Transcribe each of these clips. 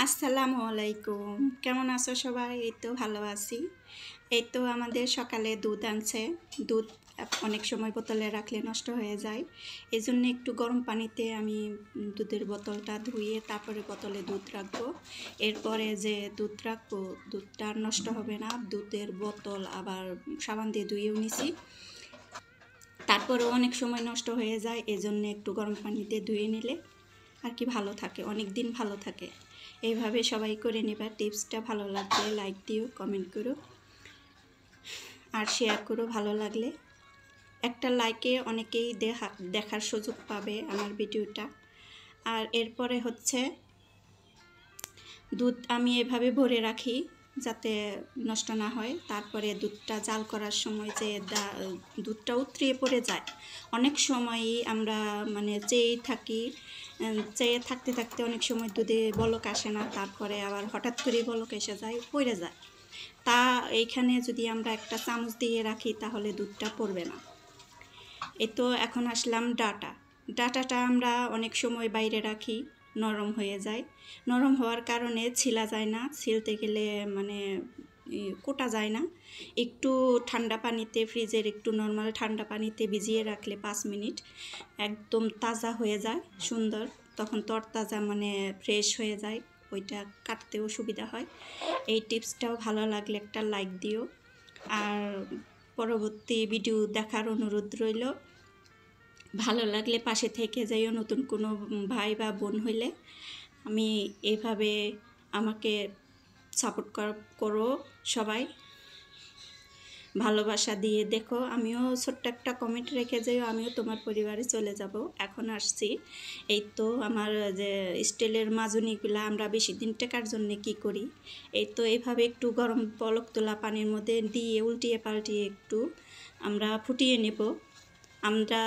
আসসালামু আলাইকুম। কেমন আছো সবাই? এই তো ভালো আছি। এই তো আমাদের সকালে দুধ আনছে। দুধ অনেক সময় বোতলে রাখলে নষ্ট হয়ে যায়। এজন্য একটু গরম পানিতে আমি দুধের বোতলটা ধুয়ে তারপরে বোতলে দুধ রাখবো। এরপরে যে দুধ রাখবো, দুধটা নষ্ট হবে না। দুধের বোতল আবার সাবান দিয়ে ধুয়েও নিছি। তারপরেও অনেক সময় নষ্ট হয়ে যায়, এজন্য একটু গরম পানিতে ধুয়ে নিলে আর কি ভালো থাকে, অনেক দিন ভালো থাকে। এইভাবে সবাই করে নেবা। টিপসটা ভালো লাগলে লাইক দিও, কমেন্ট করো আর শেয়ার করো। ভালো লাগলে একটা লাইকে অনেকেই দেখার সুযোগ পাবে আমার ভিডিওটা। আর এরপরে হচ্ছে দুধ আমি এভাবে ভরে রাখি যাতে নষ্ট না হয়। তারপরে দুধটা জাল করার সময় যে দুধটা উতরিয়ে পড়ে যায়, অনেক সময়ই আমরা চেয়ে থাকি, চেয়ে থাকতে থাকতে অনেক সময় দুধে বলক আসে না, তারপরে আবার হঠাৎ করে বলক এসে যায়, পড়ে যায়। তা এইখানে যদি আমরা একটা চামচ দিয়ে রাখি তাহলে দুধটা পড়বে না। এই তো এখন আসলাম ডাটাটা আমরা অনেক সময় বাইরে রাখি, নরম হয়ে যায়। নরম হওয়ার কারণে ছিলা যায় না, ছিলতে গেলে কোটা যায় না। একটু ঠান্ডা পানিতে, ফ্রিজের একটু নর্মাল ঠান্ডা পানিতে ভিজিয়ে রাখলে 5 মিনিট একদম তাজা হয়ে যায়, সুন্দর। তখন তরতাজা ফ্রেশ হয়ে যায়, ওইটা কাটতেও সুবিধা হয়। এই টিপসটাও ভালো লাগলে একটা লাইক দিও। আর পরবর্তী ভিডিও দেখার অনুরোধ রইল। ভালো লাগলে পাশে থেকে যাইও। নতুন কোনো ভাই বা বোন হইলে আমি এভাবে আমাকে সাপোর্ট করো সবাই, ভালোবাসা দিয়ে দেখো। আমিও ছোট্ট একটা কমেন্ট রেখে যাইও, আমিও তোমার পরিবারে চলে যাব। এখন আসছি, এই তো আমার যে স্টিলের মাজুনিগুলো আমরা বেশি দিন টেকার জন্য কি করি, এই তো এইভাবে একটু গরম পলক তোলা পানির মধ্যে দিয়ে উল্টিয়ে পাল্টিয়ে একটু আমরা ফুটিয়ে নেব। আমরা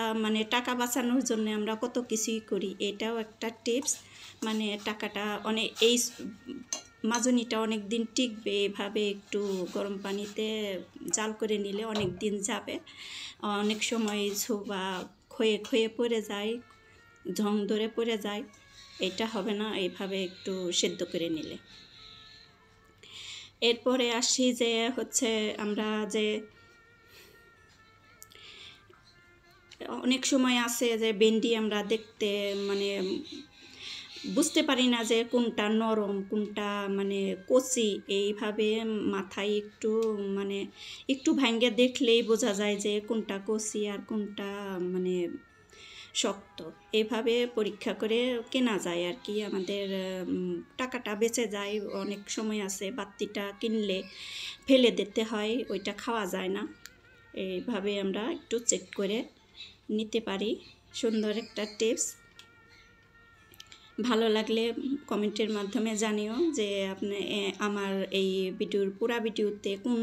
টাকা বাঁচানোর জন্য আমরা কত কিছুই করি, এটাও একটা টিপস। টাকাটা এই মাজুনিটা অনেক দিন টিকবে। এভাবে একটু গরম পানিতে জাল করে নিলে অনেক দিন যাবে। অনেক সময় ছোবা ক্ষয়ে ক্ষয়ে পড়ে যায়, ঝং ধরে পড়ে যায়, এটা হবে না এইভাবে একটু সেদ্ধ করে নিলে। এরপরে আসি যে হচ্ছে আমরা যে অনেক সময় আছে যে ভেন্ডি আমরা দেখতে বুঝতে পারি না যে কোনটা নরম কোনটা কচি। এইভাবে মাথায় একটু ভাঙ্গে দেখলেই বোঝা যায় যে কোনটা কচি আর কোনটা শক্ত। এইভাবে পরীক্ষা করে কেনা যায় আর কি, আমাদের টাকাটা বেঁচে যায়। অনেক সময় আছে বাত্তিটা কিনলে ফেলে দিতে হয়, ওইটা খাওয়া যায় না। এইভাবে আমরা একটু চেক করে নিতে পারি। সুন্দর একটা টিপস। ভালো লাগলে কমেন্টের মাধ্যমে জানিও যে আমার এই পুরা ভিডিওতে কোন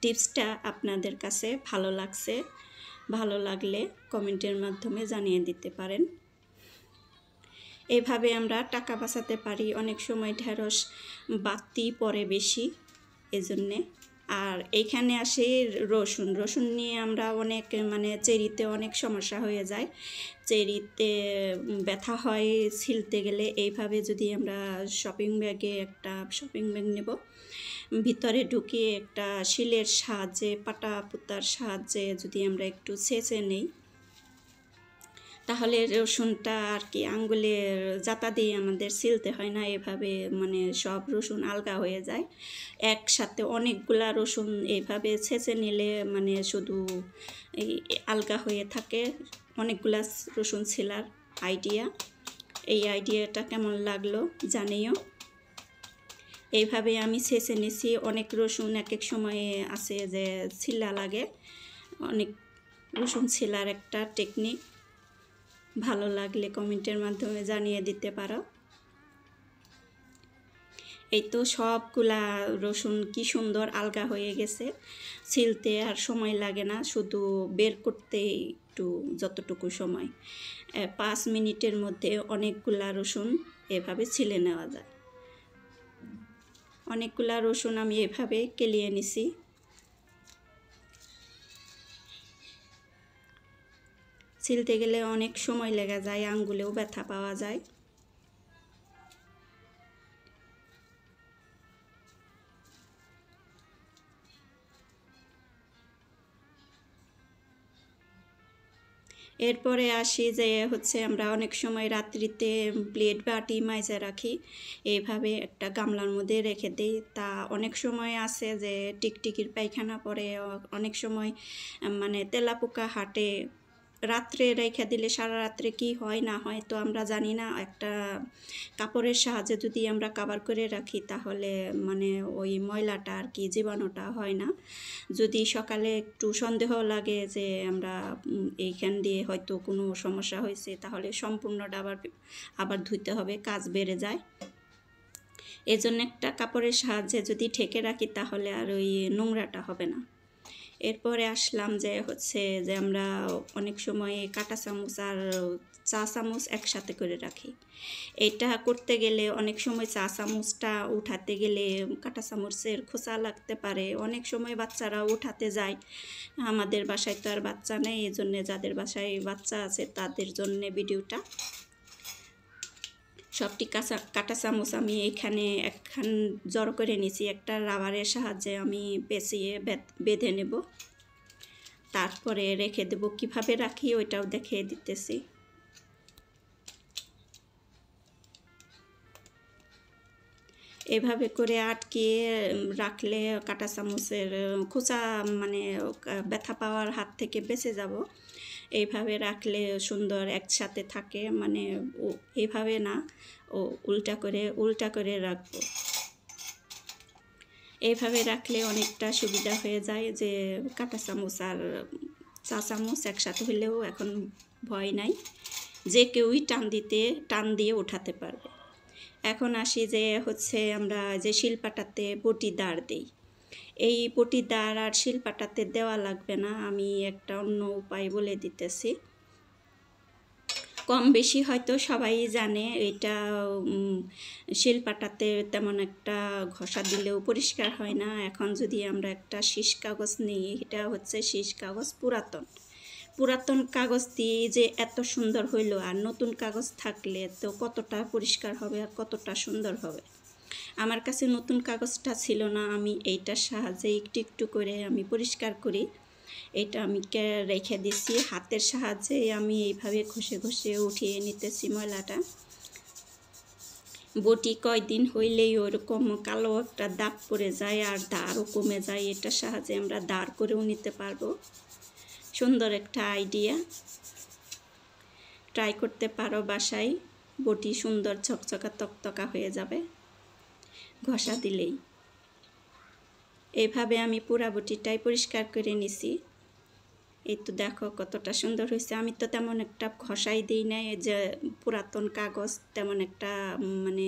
টিপসটা আপনাদের কাছে ভালো লাগছে। ভালো লাগলে কমেন্টের মাধ্যমে জানিয়ে দিতে পারেন। এভাবে আমরা টাকা বাঁচাতে পারি। অনেক সময় ঢেঁড়স বাড়তি পড়ে বেশি, এজন্যে। আর এইখানে আসে রসুন নিয়ে আমরা অনেক চেরিতে অনেক সমস্যা হয়ে যায়, চেরিতে ব্যথা হয় ছিলতে গেলে। এইভাবে যদি আমরা একটা শপিং ব্যাগ নেব, ভিতরে ঢুকিয়ে একটা শিলের সাহায্যে, পাটা পুতার সাহায্যে যদি আমরা একটু ছেঁচে নেই, তাহলে রসুনটা আর কি আঙ্গুলের জাতা দিয়ে আমাদের ছিলতে হয় না। এভাবে সব রসুন আলগা হয়ে যায় একসাথে। অনেকগুলা রসুন এইভাবে ছেঁচে নিলে শুধু এই আলগা হয়ে থাকে। অনেকগুলা রসুন ছিলার আইডিয়া, এই আইডিয়াটা কেমন লাগলো জানিও। এইভাবে আমি ছেঁচে নিছি। অনেক রসুন এক এক সময়ে আছে যে ছিলা লাগে, অনেক রসুন ছিলার একটা টেকনিক। ভালো লাগলে কমেন্টের মাধ্যমে জানিয়ে দিতে পারো। এই তো সবগুলা রসুন কি সুন্দর আলগা হয়ে গেছে, ছিলতে আর সময় লাগে না, শুধু বের করতে একটু যতটুকু সময়। 5 মিনিটের মধ্যে অনেকগুলা রসুন এভাবে ছিলে নেওয়া যায়। অনেকগুলা রসুন আমি এভাবে কেলিয়ে নিছি। ছিলতে গেলে অনেক সময় লেগে যায়, আঙ্গুলেও ব্যথা পাওয়া যায়। এরপরে আসি যে হচ্ছে আমরা অনেক সময় রাত্রিতে প্লেট বাটি মাইজা রাখি, এইভাবে একটা গামলার মধ্যে রেখে দিই। তা অনেক সময় আছে যে টিকটিকির পায়খানা পড়ে, অনেক সময় মানে তেলাপোকা হাঁটে, রাত্রে রেখে দিলে সারা রাত্রে কি হয় না হয় তো আমরা জানি না। একটা কাপড়ের সাহায্যে যদি আমরা কভার করে রাখি তাহলে মানে ওই ময়লাটা আর কি, জীবাণুটা হয় না। যদি সকালে একটু সন্দেহ লাগে যে আমরা এইখান দিয়ে হয়তো কোনো সমস্যা হয়েছে, তাহলে সম্পূর্ণটা আবার ধুইতে হবে, কাজ বেড়ে যায়। এজন্য একটা কাপড়ের সাহায্যে যদি ঢেকে রাখি তাহলে আর ওই নোংরাটা হবে না। এরপরে আসলাম যে হচ্ছে যে আমরা অনেক সময় কাঁটা চামচ আর চা চামচ একসাথে করে রাখি। এটা করতে গেলে অনেক সময় চা চামচটা উঠাতে গেলে কাঁটা চামচের খোঁচা লাগতে পারে, অনেক সময় বাচ্চারা উঠাতে যায়। আমাদের বাসায় তো আর বাচ্চা নেই, এই জন্যে যাদের বাসায় বাচ্চা আছে তাদের জন্যে ভিডিওটা। সবটি কাঁটা চামচ আমি এখানে একখান জড়ো করে নিয়েছি, একটা রাবারের সাহায্যে আমি পেঁচিয়ে বেঁধে নেব, তারপরে রেখে দেব। কিভাবে রাখি ওইটাও দেখিয়ে দিতেছি। এভাবে করে আটকিয়ে রাখলে কাঁটা চামচের খোঁচা মানে ব্যথা পাওয়ার হাত থেকে বেঁচে যাব। এইভাবে রাখলে সুন্দর একসাথে থাকে, মানে এইভাবে না, উল্টা করে রাখবো। এইভাবে রাখলে অনেকটা সুবিধা হয়ে যায় যে কাঁটা চামচ আর চা চামচ একসাথে হলেও এখন ভয় নাই, যে কেউই টান দিয়ে উঠাতে পারবে। এখন আসি যে হচ্ছে আমরা যে শিলপাটাতে বটি দাঁড় দিই, এই বটি দাঁড় আর শিলপাটাতে দেওয়া লাগবে না, আমি একটা অন্য উপায় বলে দিতেছি। কম বেশি হয়তো সবাই জানে, এটা শিলপাটাতে তেমন একটা ঘষা দিলেও পরিষ্কার হয় না। এখন যদি আমরা একটা শীষ কাগজ নিই, এটা হচ্ছে শীষ কাগজ, পুরাতন কাগজ দিয়ে যে এত সুন্দর হইলো, আর নতুন কাগজ থাকলে তো কতটা পরিষ্কার হবে আর কতটা সুন্দর হবে। আমার কাছে নতুন কাগজটা ছিল না, আমি এইটার সাহায্যে একটু একটু করে আমি পরিষ্কার করি। এটা আমি রেখে দিছি, হাতের সাহায্যে আমি এইভাবে ঘষে ঘষে উঠিয়ে নিতেছি ময়লাটা। বটি কয়দিন হইলেই ওরকম কালো একটা দাগ পড়ে যায় আর দাঁড়ও কমে যায়, এটার সাহায্যে আমরা দাঁড় করেও নিতে পারবো। সুন্দর একটা আইডিয়া, ট্রাই করতে পারো বাসায়। বটি সুন্দর চকচকা তকতকা হয়ে যাবে ঘষা দিলেই। এইভাবে আমি পুরা বটিটাই পরিষ্কার করে নিছি। এই তো দেখো কতটা সুন্দর হয়েছে। আমি তো তেমন একটা ঘষাই দিই নাই, যে পুরাতন কাগজ তেমন একটা মানে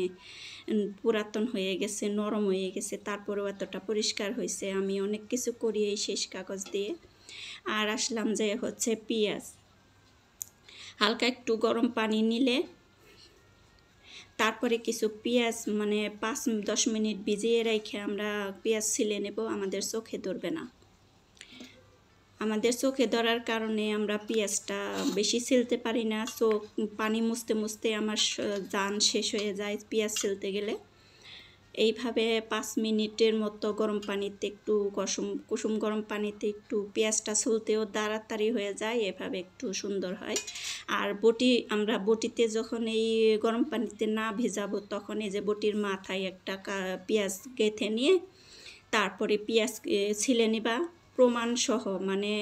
পুরাতন হয়ে গেছে, নরম হয়ে গেছে, তারপরেও এতটা পরিষ্কার হয়েছে। আমি অনেক কিছু করি এই শেষ কাগজ দিয়ে। আর আসলাম যে হচ্ছে পেঁয়াজ, হালকা একটু গরম পানি নিলে তারপরে কিছু পেঁয়াজ মানে 5-10 মিনিট ভিজিয়ে রেখে আমরা পেঁয়াজ ছিলে নেব, আমাদের চোখে ধরবে না। আমাদের চোখে ধরার কারণে আমরা পেঁয়াজটা বেশি ছিলতে পারি না, চোখ পানি মুছতে মুছতে আমার জান শেষ হয়ে যায় পেঁয়াজ ছিলতে গেলে। এইভাবে 5 মিনিটের মতো গরম পানিতে একটু কুসুম গরম পানিতে একটু পেঁয়াজটা ছুলতেও তাড়াতাড়ি হয়ে যায়, এভাবে একটু সুন্দর হয়। আর আমরা বটিতে যখন এই গরম পানিতে না ভিজাবো তখন এই যে বটির মাথায় একটা পেঁয়াজ গেঁথে নিয়ে তারপরে পেঁয়াজ ছিলে নিবা প্রমাণ সহ, মানে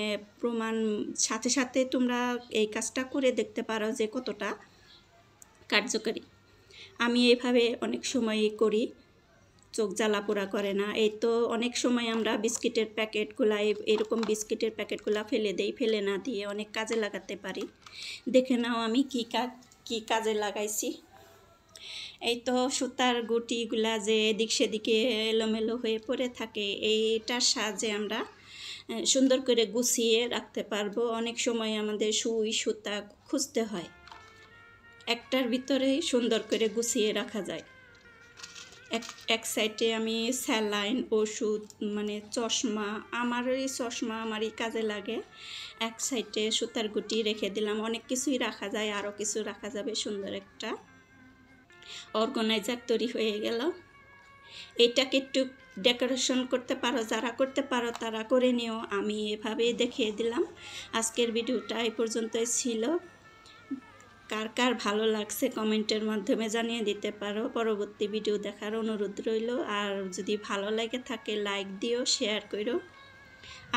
প্রমাণ সাথে সাথে তোমরা এই কাজটা করে দেখতে পারো যে কতটা কার্যকরী। আমি এইভাবে অনেক সময় করি, চোখ জ্বালা পোড়া করে না। এই তো অনেক সময় আমরা বিস্কিটের প্যাকেটগুলা এরকম বিস্কিটের প্যাকেটগুলা ফেলে দেই, ফেলে না দিয়ে অনেক কাজে লাগাতে পারি। দেখে নাও আমি কি কাজে লাগাইছি। এই তো সুতার গুটিগুলা যে এদিক সেদিকে এলোমেলো হয়ে পড়ে থাকে, এইটার সাহায্যে আমরা সুন্দর করে গুছিয়ে রাখতে পারবো। অনেক সময় আমাদের সুই সুতা খুঁজতে হয়, একটার ভিতরেই সুন্দর করে গুছিয়ে রাখা যায়। এক সাইডে আমি স্যালাইন, ওষুধ মানে চশমা, আমার এই চশমা আমারই কাজে লাগে। এক সাইডে সুতার গুটি রেখে দিলাম, অনেক কিছুই রাখা যায়, আরও কিছু রাখা যাবে। সুন্দর একটা অর্গানাইজার তৈরি হয়ে গেল। এটাকে একটু ডেকোরেশন করতে পারো, যারা করতে পারো তারা করে নিও। আমি এভাবেই দেখিয়ে দিলাম। আজকের ভিডিওটা এই পর্যন্তই ছিল। কার কার ভালো লাগছে কমেন্টের মাধ্যমে জানিয়ে দিতে পারো। পরবর্তী ভিডিও দেখার অনুরোধ রইল। আর যদি ভালো লাগে থাকে লাইক দিও, শেয়ার করো।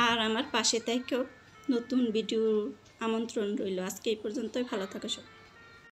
আর আমার পাশে থেকেও নতুন ভিডিও আমন্ত্রণ রইল। আজকে এই পর্যন্তই, ভালো থাকো সব।